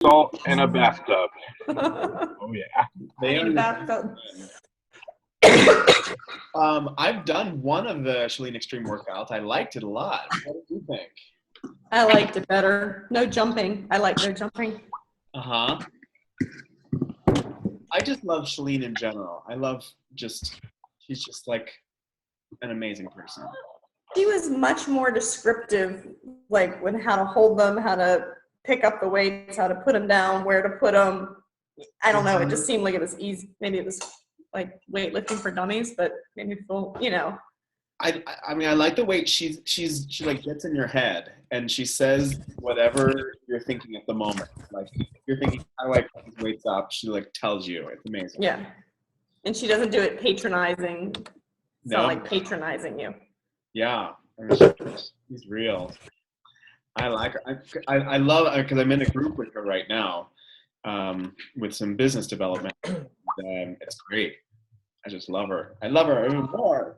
Salt in a bathtub. In Oh yeah. They a bathtub. I've done one of the Chalene Extreme workouts. I liked it a lot. What did you think? I liked it better. No jumping. I like no jumping. Uh-huh. I just love Chalene in general. She's just like an amazing person. She was much more descriptive, like with how to hold them, how to pick up the weights, how to put them down, where to put them. I don't know. It just seemed like it was easy. Maybe it was like weightlifting for dummies, but made me feel, I mean, I like the way she like gets in your head and she says whatever you're thinking at the moment. Like if you're thinking, how do I put these weights up? She like tells you. It's amazing. Yeah. And she doesn't do it patronizing. It's not like patronizing you. Yeah. I mean, she's real. I like her. I love her because I'm in a group with her right now with some business development. It's great. I just love her. I love her even more.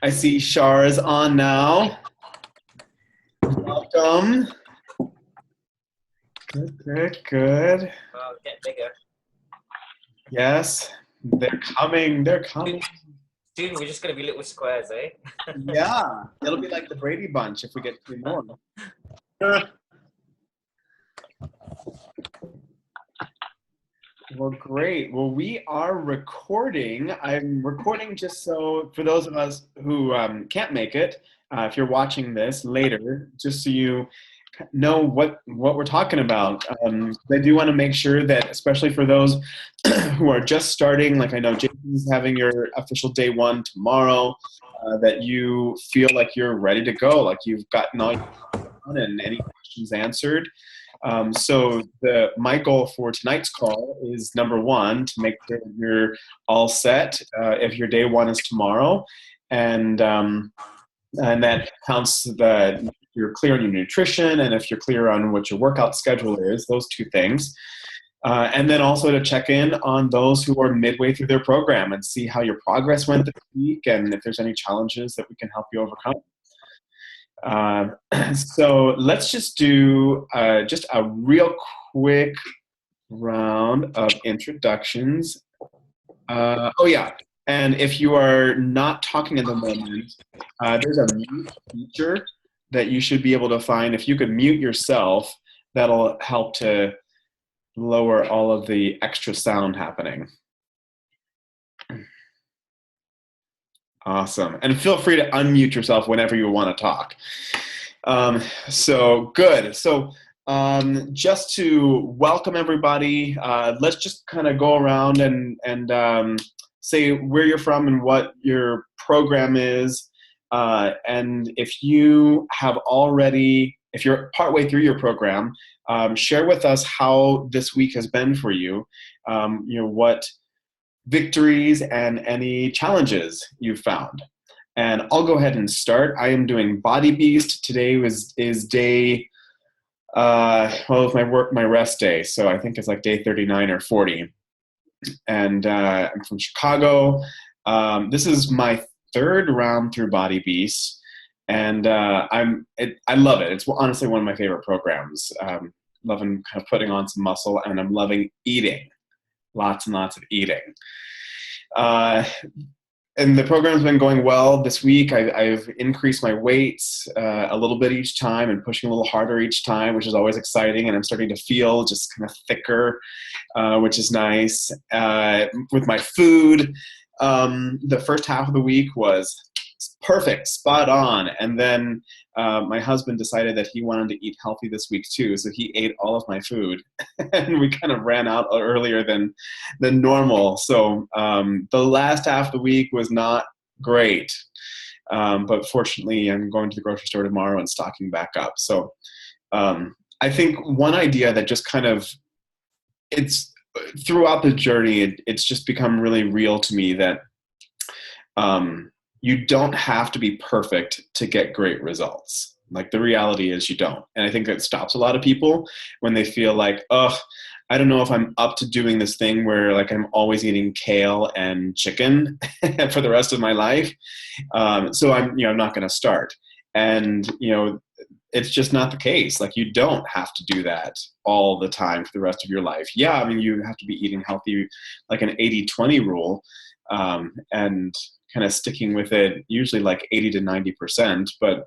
I see Shar is on now. Welcome. Good. Oh, get bigger. Yes, they're coming. Soon we're just going to be little squares, eh? Yeah, it'll be like the Brady Bunch if we get 2 more. Well, great. Well, we are recording. I'm recording just so for those of us who can't make it, if you're watching this later, just so you know what we're talking about. I do want to make sure that, especially for those who are just starting, like I know Jason's having your official day 1 tomorrow, that you feel like you're ready to go, like you've gotten all your done and any questions answered. So my goal for tonight's call is number 1, to make sure that you're all set if your day 1 is tomorrow, and that counts that you're clear on your nutrition and if you're clear on what your workout schedule is, those 2 things. And then also to check in on those who are midway through their program and see how your progress went this week and if there's any challenges that we can help you overcome. So let's just do just a real quick round of introductions. Oh yeah, and if you are not talking at the moment, there's a mute feature that you should be able to find. If you could mute yourself, that'll help to lower all of the extra sound happening. Awesome. And feel free to unmute yourself whenever you want to talk. So good. So just to welcome everybody, let's just kind of go around and say where you're from and what your program is. And if you have already, if you're partway through your program, share with us how this week has been for you. What victories and any challenges you've found. And I'll go ahead and start. I am doing Body Beast. Today is day, it's my rest day. So I think it's like day 39 or 40. And I'm from Chicago. This is my 3rd round through Body Beast. And I love it. It's honestly one of my favorite programs. Loving kind of putting on some muscle, and I'm loving eating. Lots and lots of eating. And the program's been going well this week. I've increased my weights a little bit each time and pushing a little harder each time, which is always exciting. And I'm starting to feel just kind of thicker, which is nice. With my food, the first half of the week was perfect, spot on. And then my husband decided that he wanted to eat healthy this week too, so he ate all of my food, and we kind of ran out earlier than normal. So the last half of the week was not great, but fortunately I'm going to the grocery store tomorrow and stocking back up. So I think one idea that just kind of, it's throughout the journey, it's just become really real to me that you don't have to be perfect to get great results. Like, the reality is you don't. And I think that stops a lot of people when they feel like, oh, I don't know if I'm up to doing this thing where like I'm always eating kale and chicken for the rest of my life. So I'm not going to start. And, it's just not the case. Like, you don't have to do that all the time for the rest of your life. Yeah, I mean, you have to be eating healthy, like an 80-20 rule, and kind of sticking with it, usually like 80 to 90%. But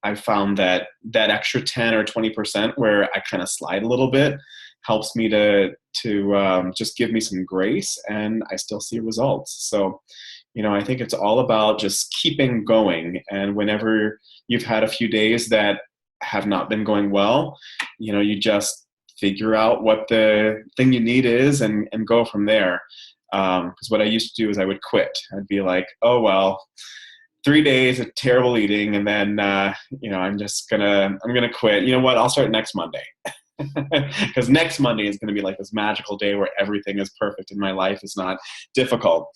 I found that that extra 10 or 20% where I kind of slide a little bit helps me to just give me some grace, and I still see results. So, I think it's all about just keeping going. And whenever you've had a few days that have not been going well, you just figure out what the thing you need is and go from there. Because what I used to do is I would quit. I'd be like, oh, well, 3 days of terrible eating, and then, I'm going to quit. You know what? I'll start next Monday. Because next Monday is going to be like this magical day where everything is perfect and my life is not difficult.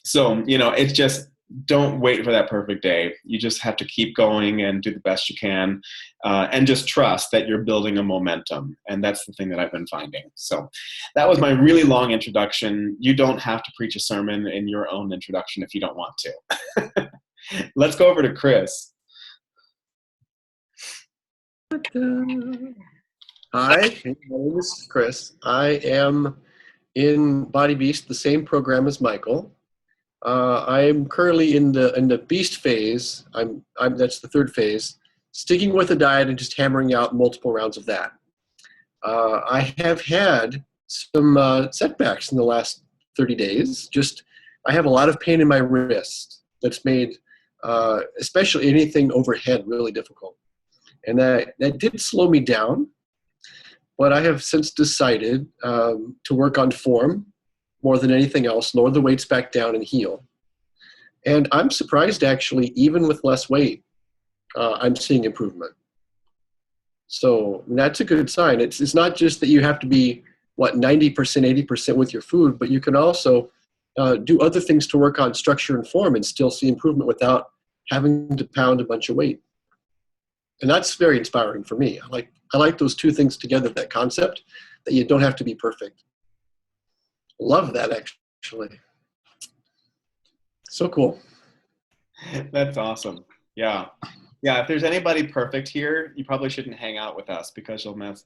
So, it's just, don't wait for that perfect day. You just have to keep going and do the best you can, and just trust that you're building a momentum. And that's the thing that I've been finding. So that was my really long introduction. You don't have to preach a sermon in your own introduction if you don't want to. Let's go over to Chris. Hi, my name is Chris. I am in Body Beast, the same program as Michael. I'm currently in the Beast phase. I'm that's the third phase, sticking with the diet and just hammering out multiple rounds of that. I have had some setbacks in the last 30 days. I have a lot of pain in my wrist that's made, especially anything overhead, really difficult. And that did slow me down, but I have since decided to work on form more than anything else, lower the weights back down and heal. And I'm surprised, actually, even with less weight, I'm seeing improvement. So that's a good sign. It's not just that you have to be, 90%, 80% with your food, but you can also do other things to work on structure and form and still see improvement without having to pound a bunch of weight. And that's very inspiring for me. I like those two things together, that concept that you don't have to be perfect. Love that, actually. So cool. That's awesome. Yeah. If there's anybody perfect here, you probably shouldn't hang out with us because we'll mess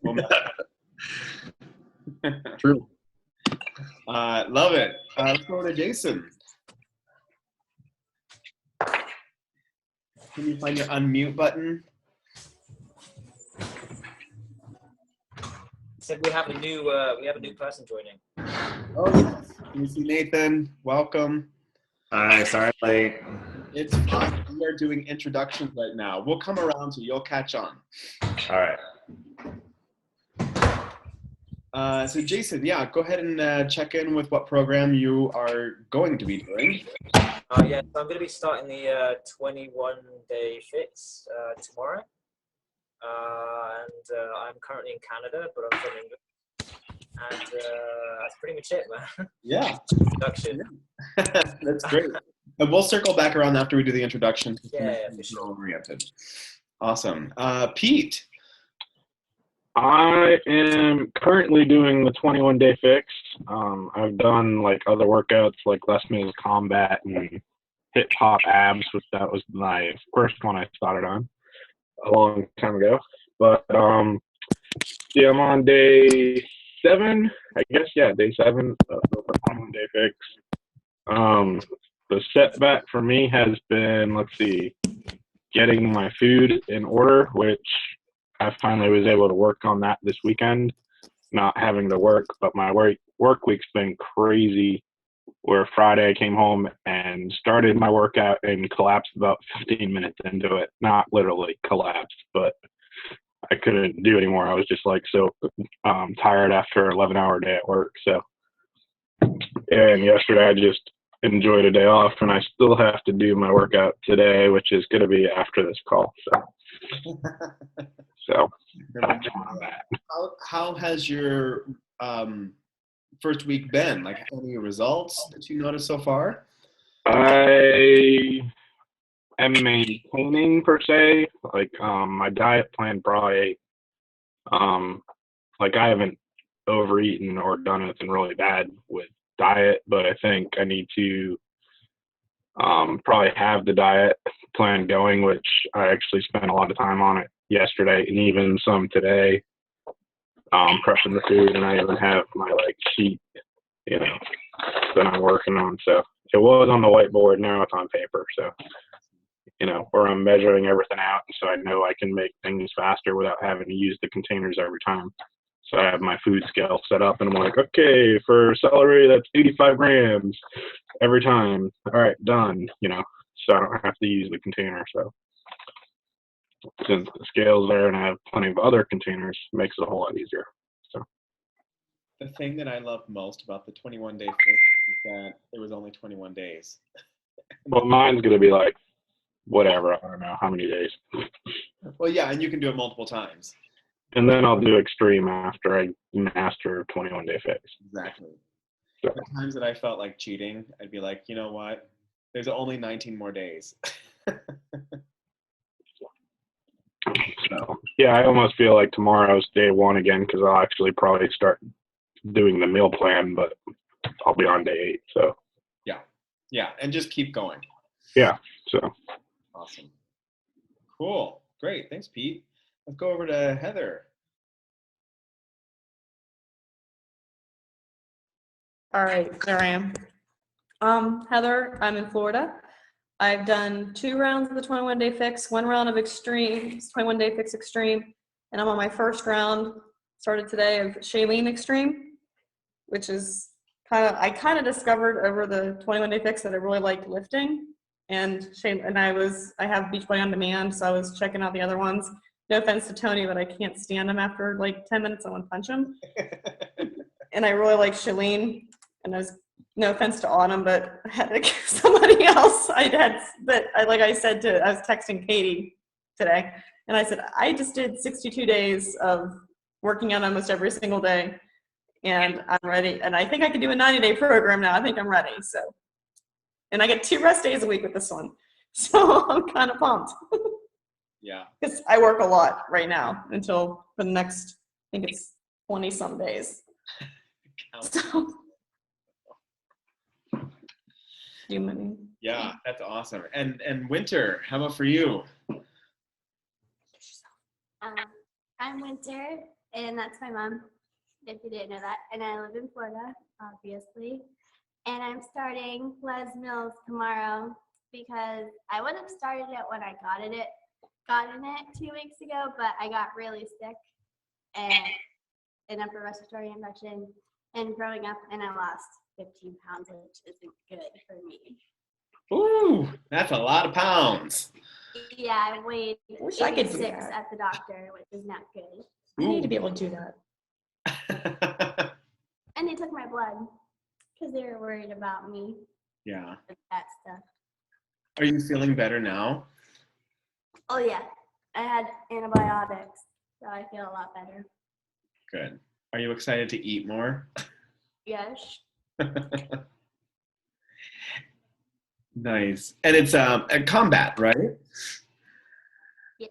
True. Love it. Let's go to Jason. Can you find your unmute button? Said we have a new person joining. Oh, yes. Can you see Nathan? Welcome. Hi, sorry I'm late. It's fine. We are doing introductions right now. We'll come around to you. You'll catch on. All right. So Jason, go ahead and check in with what program you are going to be doing. So I'm going to be starting the 21-day fix tomorrow. And I'm currently in Canada, but I'm from England. And that's pretty much it, man. Yeah. Introduction. That's great. And we'll circle back around after we do the introduction. Yeah, for sure. Oriented. Awesome. Pete. I am currently doing the 21-day fix. I've done like other workouts like Les Mills Combat and Hip Hop Abs, which that was my first one I started on a long time ago. But I'm on day 7, I guess. Yeah, day 7 of the 21-day fix. The setback for me has been, getting my food in order, which I finally was able to work on that this weekend, not having to work. But my work week's been crazy, where Friday I came home and started my workout and collapsed about 15 minutes into it. Not literally collapsed, but I couldn't do anymore. I was just so tired after an 11-hour day at work. So, and yesterday I just enjoyed a day off, and I still have to do my workout today, which is going to be after this call. So that's on that. How has your first week been? Any results that you noticed so far? I am maintaining, per se. My diet plan probably, I haven't overeaten or done anything really bad with diet, but I think I need to Probably have the diet plan going, which I actually spent a lot of time on it yesterday and even some today. Prepping the food, and I even have my like sheet, you know, that I'm working on. So it was on the whiteboard, now it's on paper. So, you know, where I'm measuring everything out, so I know I can make things faster without having to use the containers every time. So I have my food scale set up, and I'm like, okay, for celery, that's 85 grams every time. All right, done. You know, so I don't have to use the container. So since the scale's there, and I have plenty of other containers, it makes it a whole lot easier. So The thing that I love most about the 21-day fix is that there was only 21 days. well, mine's gonna be like whatever. I don't know how many days. Well, yeah, and you can do it multiple times. And then I'll do extreme after I master 21 day fix. Exactly. So, The times that I felt like cheating, I'd be like, you know what? There's only 19 more days. so yeah, I almost feel like tomorrow's day one again because I'll actually probably start doing the meal plan, but I'll be on day 8. So Yeah, and just keep going. yeah, so Awesome. Cool. Great. Thanks, Pete. Let's go over to Heather. All right, there I am. Heather, I'm in Florida. I've done 2 rounds of the 21 day fix, 1 round of extreme, 21 day fix extreme, and I'm on my first round, started today, of Shailene Extreme, which is I kind of discovered over the 21 day fix that I really liked lifting. And I have Beachbody On Demand, so I was checking out the other ones. No offense to Tony, but I can't stand him after like 10 minutes. I want to punch him. And I really like Shailene. And no offense to Autumn, but I had to give somebody else. I was texting Katie today, and I said, I just did 62 days of working out almost every single day, and I'm ready. And I think I can do a 90-day program now. I think I'm ready. So, and I get 2 rest days a week with this one. So I'm kind of pumped. Yeah. Because I work a lot right now for the next, I think it's 20 some days. So, Yeah, that's awesome. And Winter, how about for you? I'm Winter, and that's my mom, if you didn't know that. And I live in Florida, obviously. And I'm starting Les Mills tomorrow because I would have started it when I got in it 2 weeks ago, but I got really sick and an upper respiratory infection and growing up, and I lost 15 pounds, which isn't good for me. Ooh, that's a lot of pounds. Yeah, I weighed Wish I could do 86 that. at the doctor, which is not good. I need to be able to do that. And they took my blood because they were worried about me Yeah. with that stuff. Are you feeling better now? Oh yeah, I had antibiotics, so I feel a lot better. Good. Are you excited to eat more? Yes. Nice. And it's a combat, right? Yes.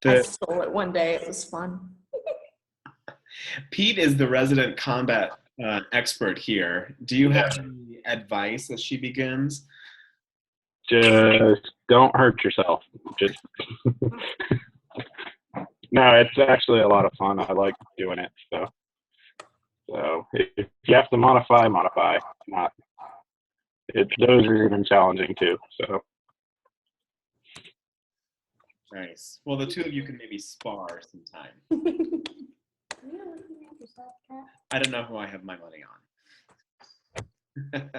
I stole it one day. It was fun. Pete is the resident combat expert here. Do you have any advice as she begins? just don't hurt yourself. Just no, it's actually a lot of fun. I like doing it. So if you have to modify. Not those are even challenging too. So Nice. Well, the two of you can maybe spar sometime. I don't know who I have my money on.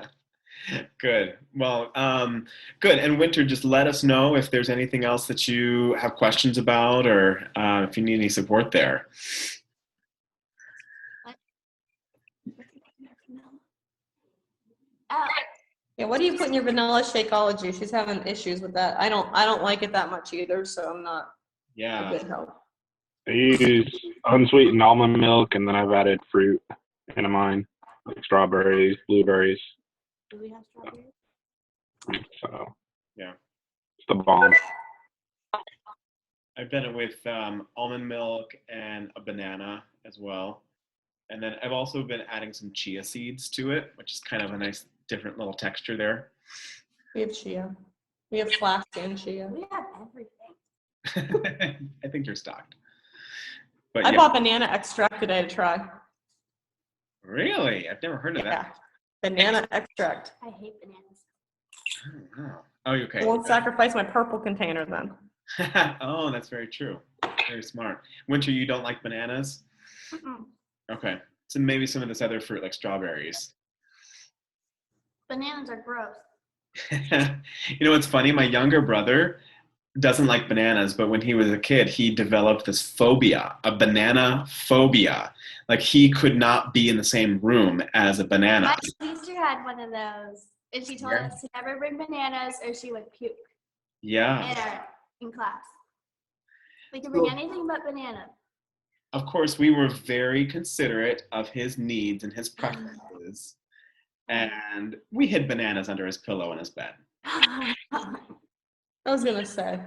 Good. Well, good. And Winter, just let us know if there's anything else that you have questions about or if you need any support there. Oh, Yeah, what do you put in your vanilla Shakeology? She's having issues with that. I don't like it that much either, so I'm not a Yeah. good help. I use unsweetened almond milk, and then I've added fruit into mine, like strawberries, blueberries. do we have strawberries? So Yeah. it's the bomb. I've done it with almond milk and a banana as well. And then I've also been adding some chia seeds to it, which is kind of a nice different little texture there. We have chia. We have flax and chia. We have everything. I think you're stocked. But I yeah, bought banana extract today to try. really, I've never heard of Yeah, that. banana extract. I hate bananas. I don't know. Oh, okay. I won't sacrifice my purple container then. Oh, that's very true. Very smart. Winter, you don't like bananas? Mm-mm. Okay. So maybe some of this other fruit like strawberries. Bananas are gross. You know what's funny? My younger brother doesn't like bananas, but when he was a kid, he developed this phobia, a banana phobia. Like he could not be in the same room as a banana. My sister had one of those, and she told Yeah. us to never bring bananas or she would puke Yeah. in class. We could bring anything but banana. Of course, we were very considerate of his needs and his preferences. And we hid bananas under his pillow in his bed. I was gonna say.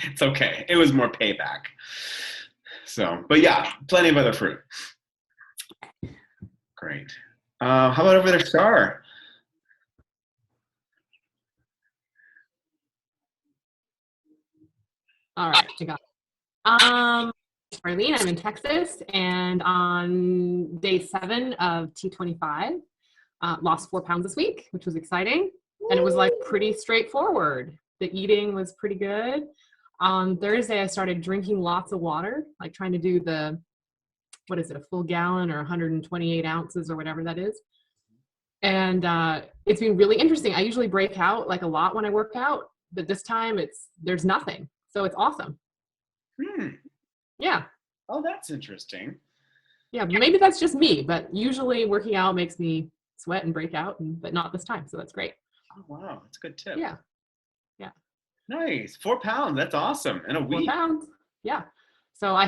It's okay. It was more payback. So, but yeah, plenty of other fruit. Great. How about over there, Star? All right, I got it. Arlene, I'm in Texas, and on day 7 of T25, lost 4 pounds this week, which was exciting. And it was like pretty straightforward. The eating was pretty good. On Thursday, I started drinking lots of water, like trying to do the, what is it, a full gallon or 128 ounces or whatever that is. And it's been really interesting. I usually break out like a lot when I work out, but this time there's nothing. So it's awesome. Yeah. Oh, that's interesting. Yeah, maybe that's just me, but usually working out makes me sweat and break out, but not this time. So that's great. Oh, wow. That's a good tip. Yeah. Nice. 4 pounds. That's awesome. In a 4 week. pounds. Yeah. So I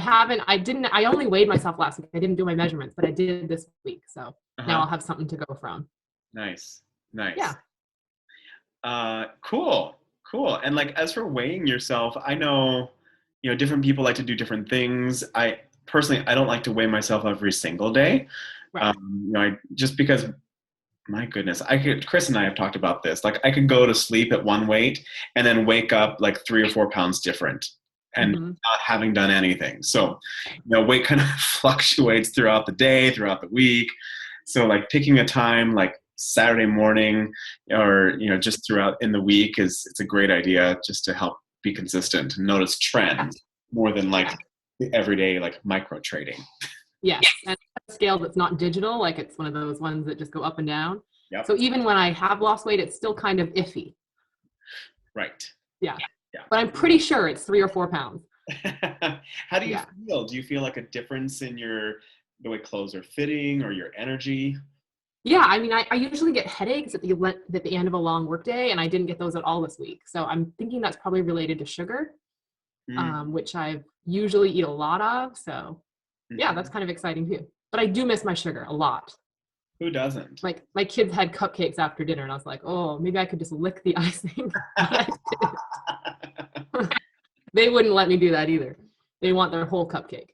only weighed myself last week. I didn't do my measurements, but I did this week. So now I'll have something to go from. Nice. Nice. Yeah. Cool. And like, as for weighing yourself, I know, different people like to do different things. I personally don't like to weigh myself every single day. Right. Just because, my goodness, Chris and I have talked about this. Like, I could go to sleep at one weight and then wake up like 3 or 4 pounds different and not having done anything. So, weight kind of fluctuates throughout the day, throughout the week. So like picking a time like Saturday morning or, just throughout in the week it's a great idea just to help be consistent and notice trends more than like the everyday like micro trading. Yes. And a scale that's not digital, like it's one of those ones that just go up and down. Yep. So even when I have lost weight, it's still kind of iffy. Right. Yeah. But I'm pretty sure it's 3 or 4 pounds. How do you feel? Do you feel like a difference in the way clothes are fitting or your energy? Yeah, I mean, I usually get headaches at the end of a long workday, and I didn't get those at all this week. So I'm thinking that's probably related to sugar, which I usually eat a lot of. So yeah, that's kind of exciting too. But I do miss my sugar a lot. Who doesn't? Like my kids had cupcakes after dinner, and I was like, oh, maybe I could just lick the icing. They wouldn't let me do that either. They want their whole cupcake.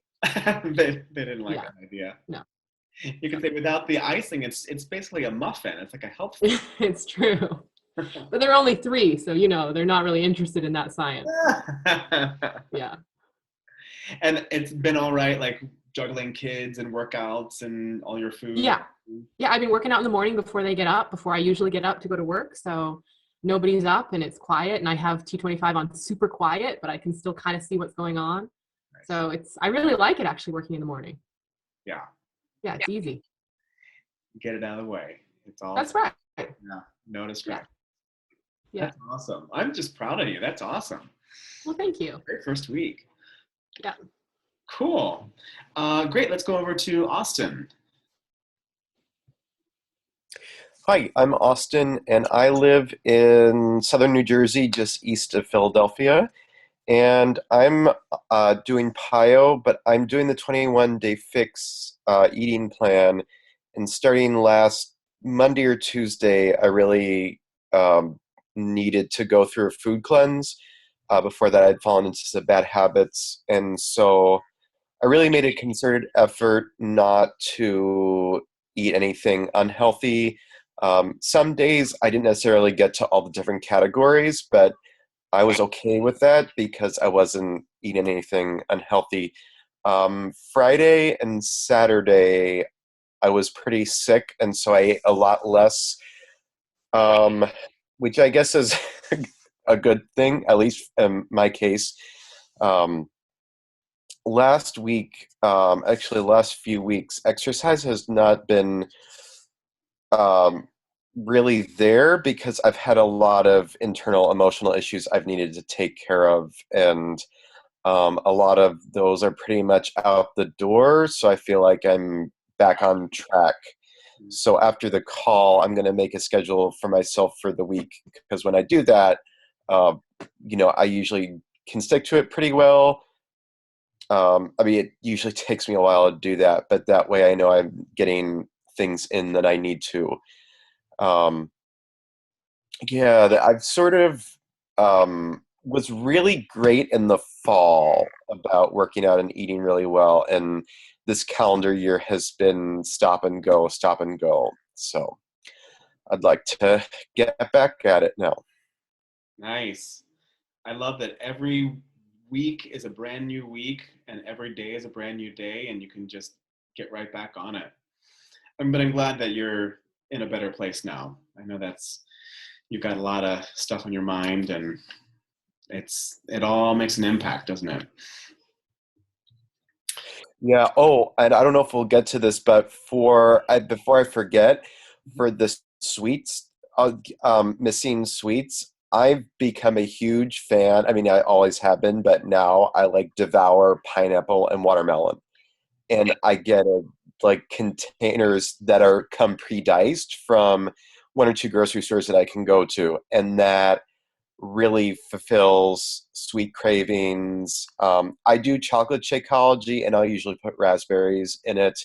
they didn't like that idea. No. You can say without the icing, it's basically a muffin. It's like a health food. It's true. But they're only 3, so they're not really interested in that science. Yeah. And it's been all right, like juggling kids and workouts and all your food. Yeah. I've been working out in the morning before they get up, before I usually get up to go to work. So nobody's up and it's quiet, and I have T25 on super quiet, but I can still kind of see what's going on. Nice. So I really like it actually working in the morning. Yeah. Yeah, it's easy. Get it out of the way. It's all. That's right. Yeah. No distraction. Yeah. That's awesome. I'm just proud of you. That's awesome. Well, thank you. Great first week. Yeah. Cool. Great. Let's go over to Austin. Hi, I'm Austin, and I live in southern New Jersey, just east of Philadelphia. And I'm doing PIO, but I'm doing the 21-day fix eating plan. And starting last Monday or Tuesday, I really needed to go through a food cleanse. Before that, I'd fallen into some bad habits. And so I really made a concerted effort not to eat anything unhealthy. Some days I didn't necessarily get to all the different categories, but I was okay with that because I wasn't eating anything unhealthy. Friday and Saturday, I was pretty sick, and so I ate a lot less, which I guess is a good thing, at least in my case. Last week, actually last few weeks, exercise has not been really there because I've had a lot of internal emotional issues I've needed to take care of, and a lot of those are pretty much out the door, so I feel like I'm back on track. So after the call, I'm going to make a schedule for myself for the week, because when I do that, I usually can stick to it pretty well. It usually takes me a while to do that, but that way I know I'm getting things in that I need to. I've sort of was really great in the fall about working out and eating really well, and this calendar year has been stop and go. So I'd like to get back at it now. Nice. I love that every week is a brand new week and every day is a brand new day, and you can just get right back on it. But I'm glad that you're in a better place now. I know you've got a lot of stuff on your mind, and it all makes an impact, doesn't it? Yeah. Oh, and I don't know if we'll get to this, but before I forget, for the sweets, missing sweets, I've become a huge fan. I mean, I always have been, but now I devour pineapple and watermelon, and I get containers that are come pre-diced from one or two grocery stores that I can go to, and that really fulfills sweet cravings. I do chocolate Shakeology, and I'll usually put raspberries in it.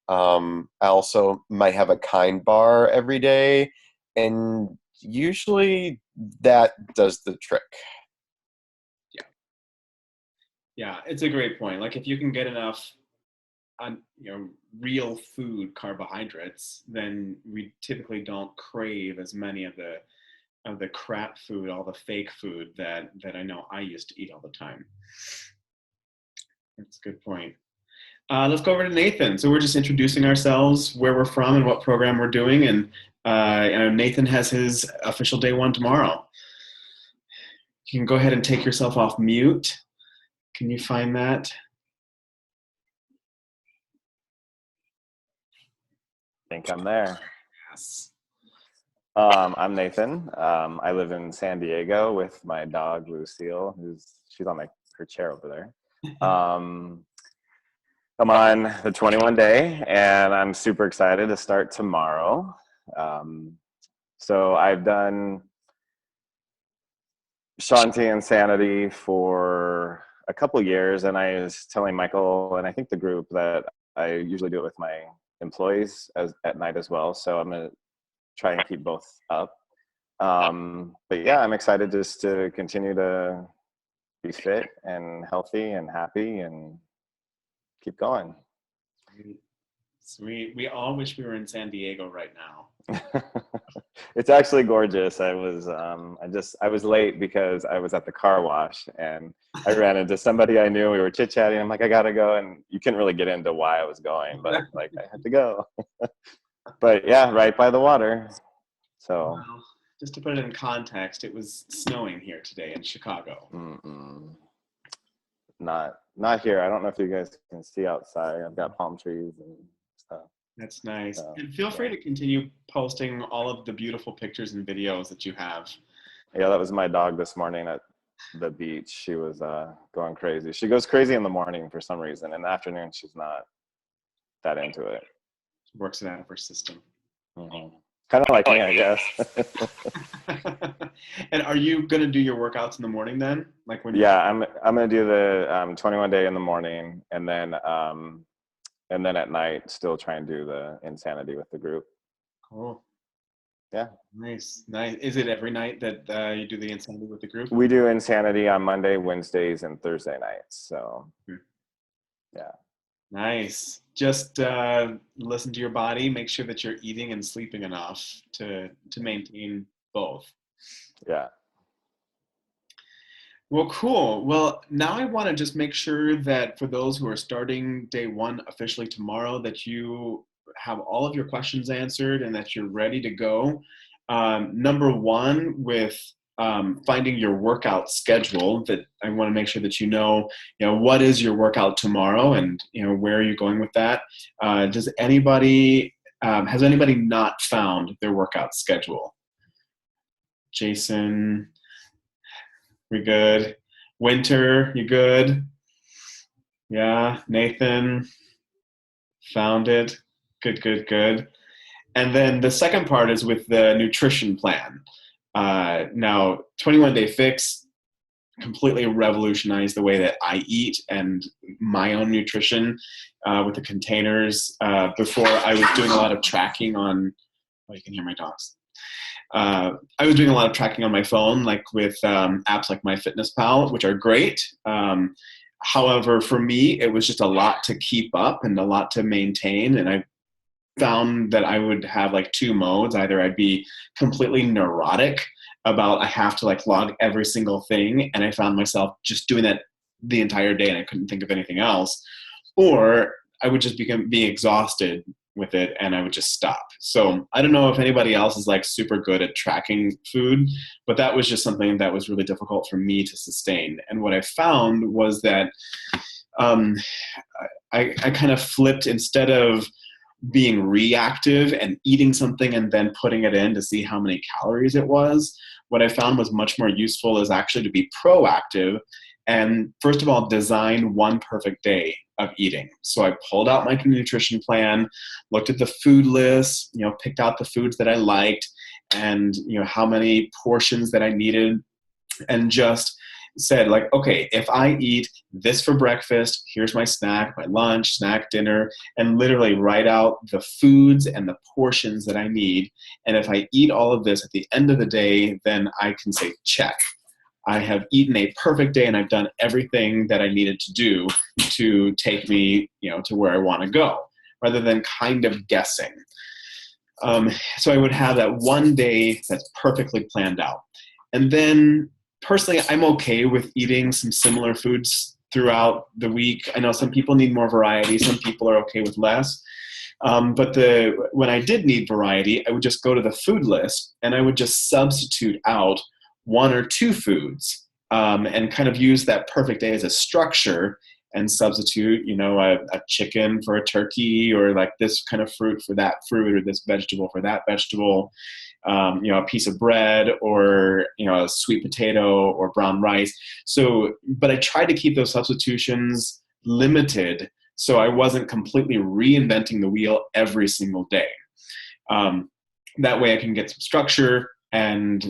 I also might have a Kind bar every day, and usually that does the trick. Yeah, it's a great point. If you can get enough real food carbohydrates, then we typically don't crave as many of the crap food, all the fake food that I know I used to eat all the time. That's a good point. Let's go over to Nathan. So we're just introducing ourselves, where we're from, and what program we're doing. And Nathan has his official day one tomorrow. You can go ahead and take yourself off mute. Can you find that? I think I'm there. Yes. I'm Nathan. I live in San Diego with my dog Lucille, she's on her chair over there. I'm on the 21 day, and I'm super excited to start tomorrow. So I've done Shanti Insanity for a couple years, and I was telling Michael and I think the group that I usually do it with my employees at night as well. So I'm gonna try and keep both up. But yeah, I'm excited just to continue to be fit and healthy and happy and keep going. Sweet. We all wish we were in San Diego right now. It's actually gorgeous. I was late because I was at the car wash, and I ran into somebody I knew. We were chit-chatting. I'm like, I gotta go, and you couldn't really get into why I was going, but I had to go. But yeah, right by the water. So well, just to put it in context, it was snowing here today in Chicago. Not here. I don't know if you guys can see outside. I've got palm trees and stuff. That's nice. And feel free to continue posting all of the beautiful pictures and videos that you have. Yeah, that was my dog this morning at the beach. She was going crazy. She goes crazy in the morning for some reason. In the afternoon, she's not that into it. She works it out of her system. Mm-hmm. Kind of like me, I guess. And are you going to do your workouts in the morning then? Yeah, I'm going to do the 21 day in the morning, and then at night still try and do the Insanity with the group. Cool. Yeah. Nice. Is it every night that you do the Insanity with the group? We do Insanity on Monday, Wednesdays, and Thursday nights. So yeah. Nice. Just listen to your body. Make sure that you're eating and sleeping enough to maintain both. Yeah. Well, cool. Well, now I want to just make sure that for those who are starting day one officially tomorrow, that you have all of your questions answered and that you're ready to go. Number one, with finding your workout schedule, that I want to make sure that you know, what is your workout tomorrow, and where are you going with that. Does anybody has anybody not found their workout schedule? Jason, we good? Winter, you good? Yeah, Nathan, found it. Good, good, good. And then the second part is with the nutrition plan. Now, 21 Day Fix completely revolutionized the way that I eat and my own nutrition with the containers. Before, I was doing a lot of tracking on, oh, you can hear my dogs. I was doing a lot of tracking on my phone, like with apps like MyFitnessPal, which are great. However, for me, it was just a lot to keep up and a lot to maintain. And I found that I would have like two modes. Either I'd be completely neurotic about I have to like log every single thing, and I found myself just doing that the entire day and I couldn't think of anything else, or I would just be exhausted with it and I would just stop. So I don't know if anybody else is like super good at tracking food, but that was just something that was really difficult for me to sustain. And what I found was that I kind of flipped. Instead of being reactive and eating something and then putting it in to see how many calories it was, what I found was much more useful is actually to be proactive and, first of all, design one perfect day of eating. So I pulled out my nutrition plan, looked at the food list, picked out the foods that I liked and, how many portions that I needed, and just said like, okay, if I eat this for breakfast, here's my snack, my lunch, snack, dinner, and literally write out the foods and the portions that I need. And if I eat all of this at the end of the day, then I can say, check. I have eaten a perfect day and I've done everything that I needed to do to take me, to where I want to go, rather than kind of guessing. So I would have that one day that's perfectly planned out. And then personally, I'm okay with eating some similar foods throughout the week. I know some people need more variety. Some people are okay with less. But when I did need variety, I would just go to the food list and I would just substitute out one or two foods and kind of use that perfect day as a structure and substitute, a chicken for a turkey, or like this kind of fruit for that fruit, or this vegetable for that vegetable, a piece of bread, or, a sweet potato or brown rice. So, but I tried to keep those substitutions limited so I wasn't completely reinventing the wheel every single day. That way I can get some structure, and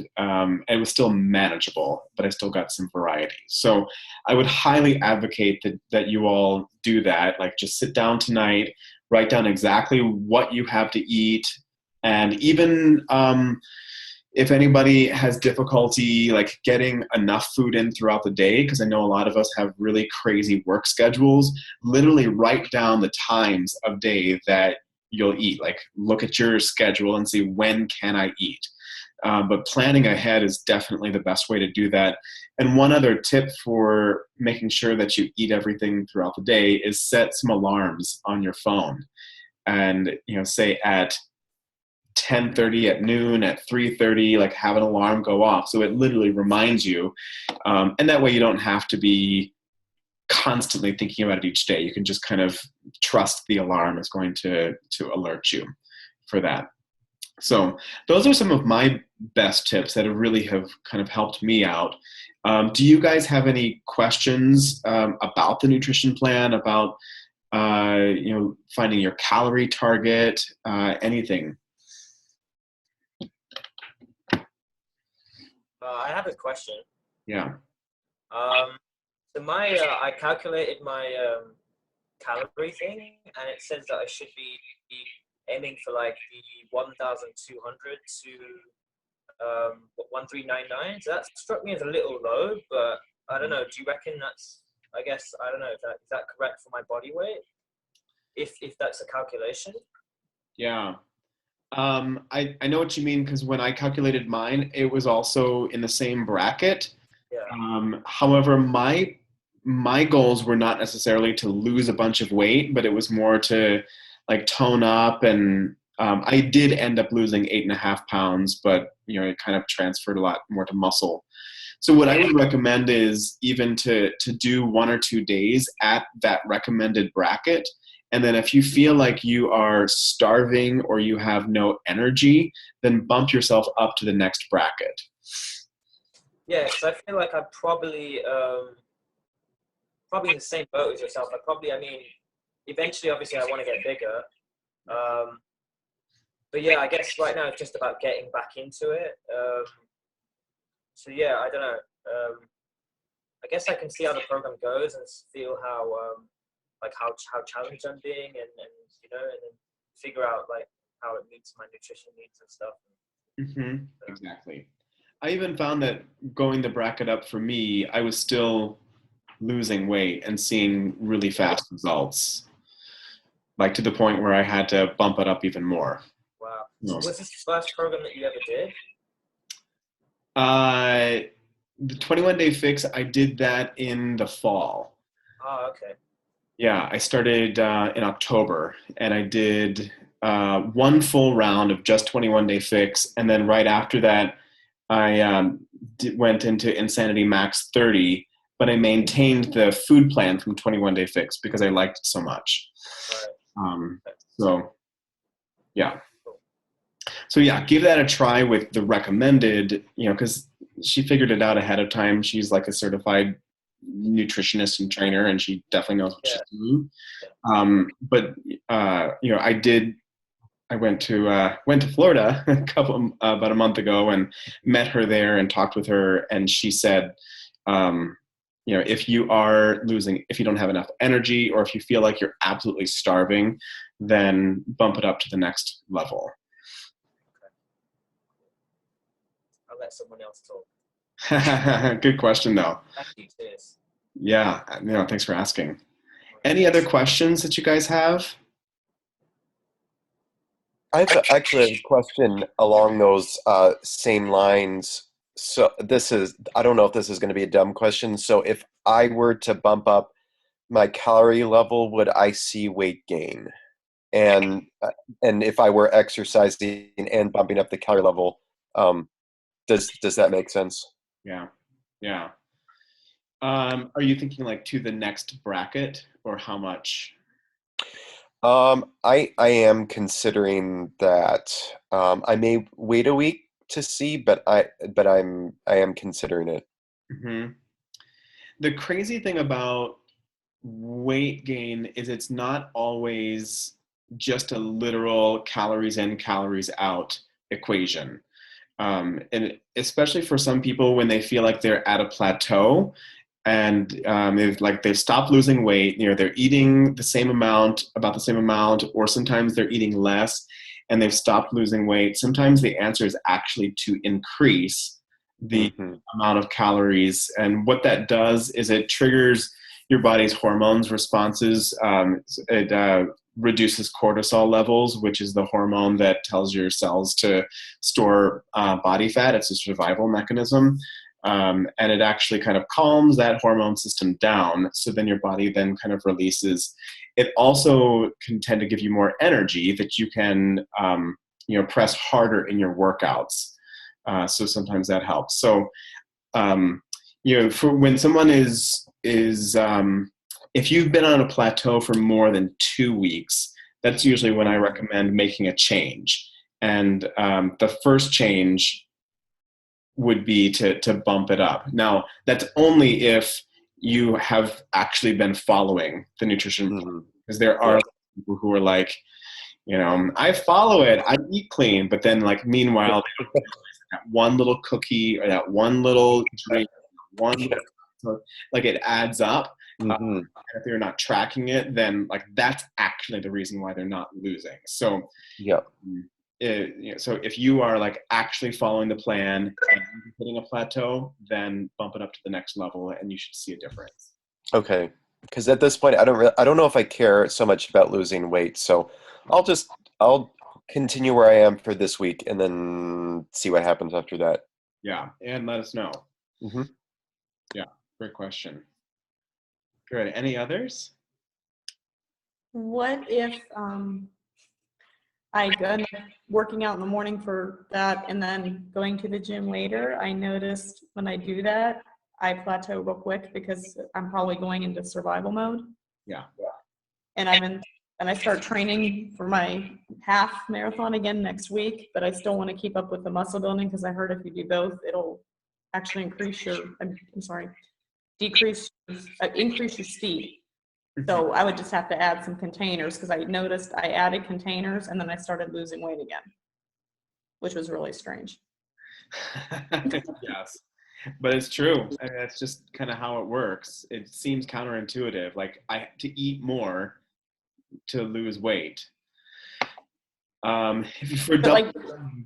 it was still manageable, but I still got some variety. So I would highly advocate that you all do that. Like, just sit down tonight, write down exactly what you have to eat, and even if anybody has difficulty like getting enough food in throughout the day, because I know a lot of us have really crazy work schedules, literally write down the times of day that you'll eat. Like, look at your schedule and see, when can I eat? But planning ahead is definitely the best way to do that. And one other tip for making sure that you eat everything throughout the day is set some alarms on your phone. And, say at 10:30, at noon, at 3:30, like have an alarm go off. So it literally reminds you. And that way you don't have to be constantly thinking about it each day. You can just kind of trust the alarm is going to alert you for that. So those are some of my best tips that really have kind of helped me out. Do you guys have any questions about the nutrition plan, about finding your calorie target, anything? I have a question. Yeah. So I calculated my calorie thing, and it says that I should be aiming for like the 1,200 to 1,399. So that struck me as a little low, but I don't know. Do you reckon that's? I guess I don't know if is that correct for my body weight? if that's a calculation. Yeah. I know what you mean, because when I calculated mine, it was also in the same bracket. Yeah. However, my goals were not necessarily to lose a bunch of weight, but it was more to like tone up, and I did end up losing 8.5 pounds, but it kind of transferred a lot more to muscle. So what I would recommend is even to do 1 or 2 days at that recommended bracket. And then if you feel like you are starving or you have no energy, then bump yourself up to the next bracket. Yeah, because I feel like I'm probably in the same boat as yourself. I mean, eventually, obviously, I want to get bigger. But yeah, I guess right now it's just about getting back into it. So yeah, I don't know. I guess I can see how the program goes and feel how how challenged I'm being, and and then figure out like how it meets my nutrition needs and stuff. Mm-hmm. Exactly. I even found that going the bracket up for me, I was still losing weight and seeing really fast results, like to the point where I had to bump it up even more. Wow. No. Was this the first program that you ever did? The 21 Day Fix, I did that in the fall. Oh, okay. Yeah, I started in October, and I did 1 full round of just 21 Day Fix, and then right after that, I went into Insanity Max 30, but I maintained the food plan from 21 Day Fix because I liked it so much. Right. So, yeah. So yeah, give that a try with the recommended, because she figured it out ahead of time. She's like a certified nutritionist and trainer, and she definitely knows what she's doing. But I went to Florida about a month ago and met her there and talked with her, and she said, if you don't have enough energy, or if you feel like you're absolutely starving, then bump it up to the next level. I'll let someone else talk. Good question, though. Thank you, cheers. Yeah, thanks for asking. Any other questions that you guys have? I have actually a question along those same lines. So I don't know if this is going to be a dumb question. So if I were to bump up my calorie level, would I see weight gain? And if I were exercising and bumping up the calorie level, does that make sense? Yeah. Are you thinking like to the next bracket, or how much? I am considering that. I may wait a week to see, but I am considering it. Mm-hmm. The crazy thing about weight gain is it's not always just a literal calories in, calories out equation. And especially for some people, when they feel like they're at a plateau, and they've stopped losing weight, they're eating about the same amount, or sometimes they're eating less and they've stopped losing weight. Sometimes the answer is actually to increase the amount of calories. And what that does is it triggers your body's hormones responses. It reduces cortisol levels, which is the hormone that tells your cells to store body fat. It's a survival mechanism. And it actually kind of calms that hormone system down. So then your body then kind of releases. It also can tend to give you more energy that you can, press harder in your workouts. So sometimes that helps. So, for when someone is if you've been on a plateau for more than 2 weeks, that's usually when I recommend making a change. And the first change would be to bump it up. Now, that's only if you have actually been following the nutrition plan, because there are people who are like, I follow it, I eat clean, but then like meanwhile, that one little cookie or that one little drink, like it adds up. If they're not tracking it, then like that's actually the reason why they're not losing. So yeah. So if you are like actually following the plan and hitting a plateau, then bump it up to the next level and you should see a difference. Okay. because at this point I don't know if I care so much about losing weight. So I'll continue where I am for this week and then see what happens after that. Yeah, and let us know. Hmm. Yeah, great question. Good. Any others? What if I go working out in the morning for that and then going to the gym later? I noticed when I do that, I plateau real quick because I'm probably going into survival mode. Yeah. And I start training for my half marathon again next week, but I still want to keep up with the muscle building because I heard if you do both, it'll actually increase your speed. So I would just have to add some containers because I noticed I added containers and then I started losing weight again, which was really strange. Yes, but it's true. I mean, that's just kind of how it works. It seems counterintuitive. Like I have to eat more to lose weight. If you're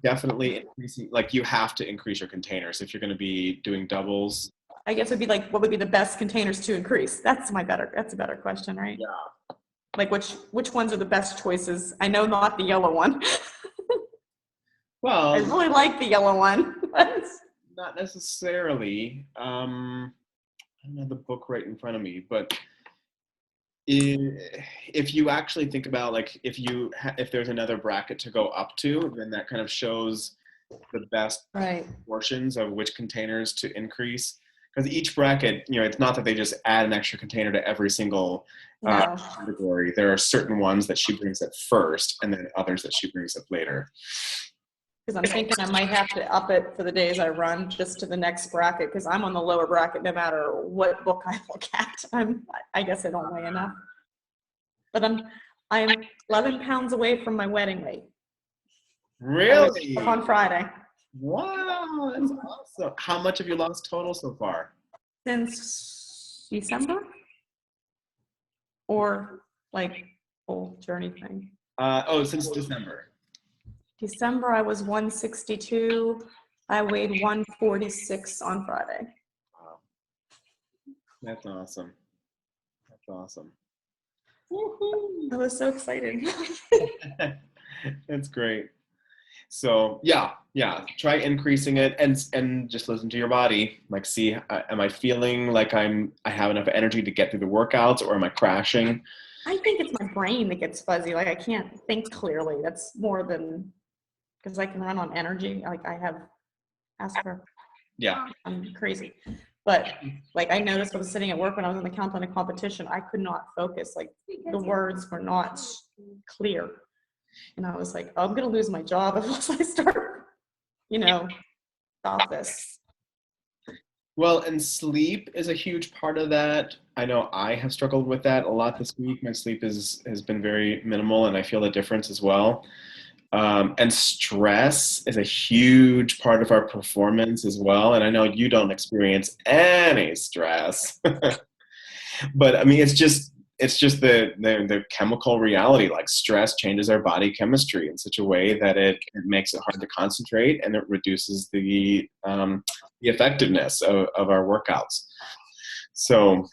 definitely increasing, like you have to increase your containers if you're going to be doing doubles. I guess it'd be like, what would be the best containers to increase? That's a better question, right? Yeah. Like which ones are the best choices? I know not the yellow one. Well, I really like the yellow one. not necessarily. I don't have the book right in front of me, but if you actually think about like if there's another bracket to go up to, then that kind of shows the best portions of which containers to increase. Because each bracket, it's not that they just add an extra container to every single category. There are certain ones that she brings up first, and then others that she brings up later. Because I'm thinking I might have to up it for the days I run just to the next bracket because I'm on the lower bracket no matter what book I look at. I guess I don't weigh enough. But I'm 11 pounds away from my wedding weight. Really? On Friday. Wow, that's awesome. How much have you lost total so far? Since December? Or like whole journey thing? Since December. December, I was 162. I weighed 146 on Friday. Wow. That's awesome. That's awesome. I was so excited. That's great. So yeah, try increasing it and just listen to your body. Like, see, am I feeling like I have enough energy to get through the workouts, or am I crashing? I think it's my brain that gets fuzzy. Like I can't think clearly. That's more than because I can run on energy. Like I have Asperger's. Yeah. I'm crazy. But like I noticed when I was sitting at work when I was in the countdown competition, I could not focus. Like the words were not clear. And I was like, oh, I'm going to lose my job unless I start, stop this. Well, and sleep is a huge part of that. I know I have struggled with that a lot this week. My sleep has been very minimal, and I feel the difference as well. And stress is a huge part of our performance as well. And I know you don't experience any stress, but I mean, it's just the chemical reality. Like stress changes our body chemistry in such a way that it makes it hard to concentrate, and it reduces the effectiveness of our workouts. So,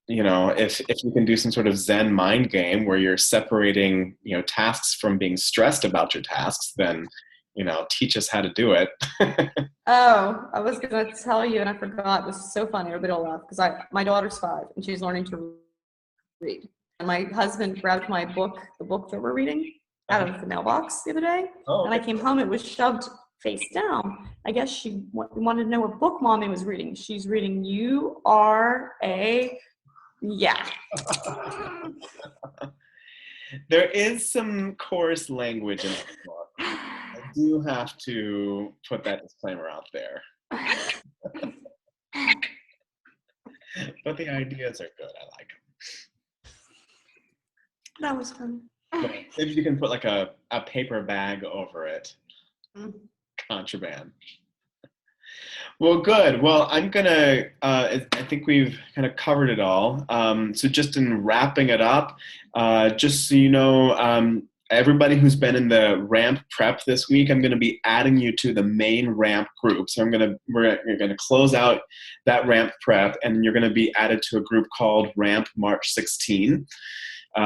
if you can do some sort of Zen mind game where you're separating, tasks from being stressed about your tasks, then, teach us how to do it. Oh, I was going to tell you, and I forgot. This is so funny. Everybody will laugh because my daughter's 5 and she's learning to read. And my husband grabbed my book, the book that we're reading, out of the mailbox the other day. Oh, okay. And I came home, it was shoved face down. I guess she wanted to know what book Mommy was reading. She's reading You Are a... Yeah. There is some coarse language in the book. I do have to put that disclaimer out there. But the ideas are good. I like them. That was fun. Maybe you can put like a paper bag over it. Contraband. Well, good. Well, I'm gonna, I think we've kind of covered it all. So just in wrapping it up, just so you know, everybody who's been in the ramp prep this week, I'm going to be adding you to the main ramp group. So we're going to close out that ramp prep, and you're going to be added to a group called Ramp March 16.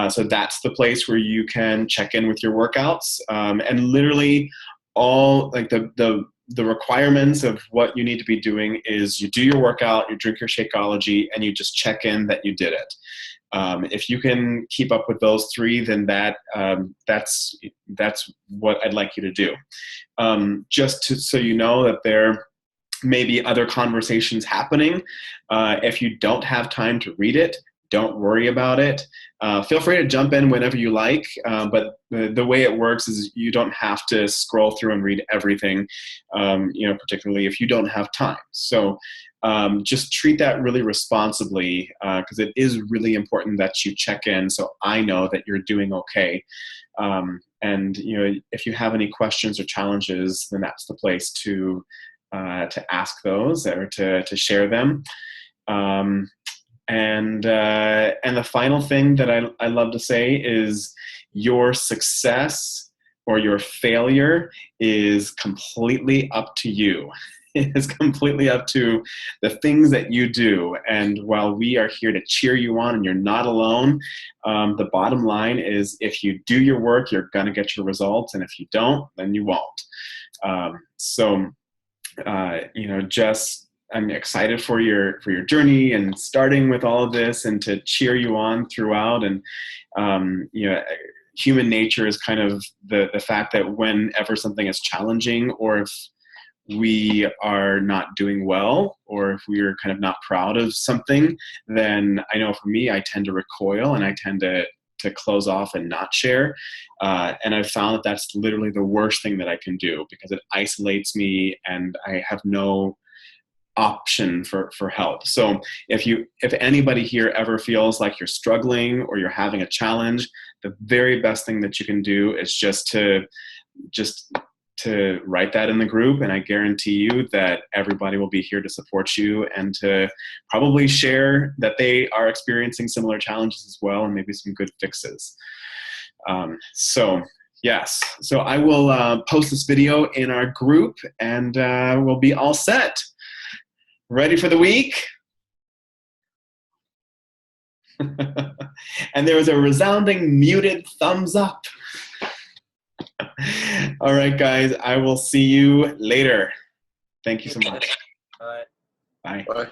So that's the place where you can check in with your workouts, and literally all like the requirements of what you need to be doing is you do your workout, you drink your Shakeology, and you just check in that you did it. If you can keep up with those 3, then that's what I'd like you to do. So you know that there may be other conversations happening. If you don't have time to read it, don't worry about it. Feel free to jump in whenever you like, but the way it works is you don't have to scroll through and read everything, particularly if you don't have time. So just treat that really responsibly, because it is really important that you check in so I know that you're doing okay. And if you have any questions or challenges, then that's the place to ask those or to share them. And the final thing that I love to say is your success or your failure is completely up to you. It is completely up to the things that you do. And while we are here to cheer you on and you're not alone, the bottom line is if you do your work, you're going to get your results. And if you don't, then you won't. I'm excited for your journey and starting with all of this and to cheer you on throughout. And, human nature is kind of the fact that whenever something is challenging, or if we are not doing well, or if we're kind of not proud of something, then I know for me, I tend to recoil and I tend to close off and not share. And I've found that that's literally the worst thing that I can do, because it isolates me and I have no option for help. So if anybody here ever feels like you're struggling or you're having a challenge, the very best thing that you can do is just to write that in the group, and I guarantee you that everybody will be here to support you and to probably share that they are experiencing similar challenges as well, and maybe some good fixes. Yes, so I will post this video in our group, and we'll be all set. Ready for the week? And there was a resounding muted thumbs up. All right, guys, I will see you later. Thank you so much. Bye. Bye. Bye.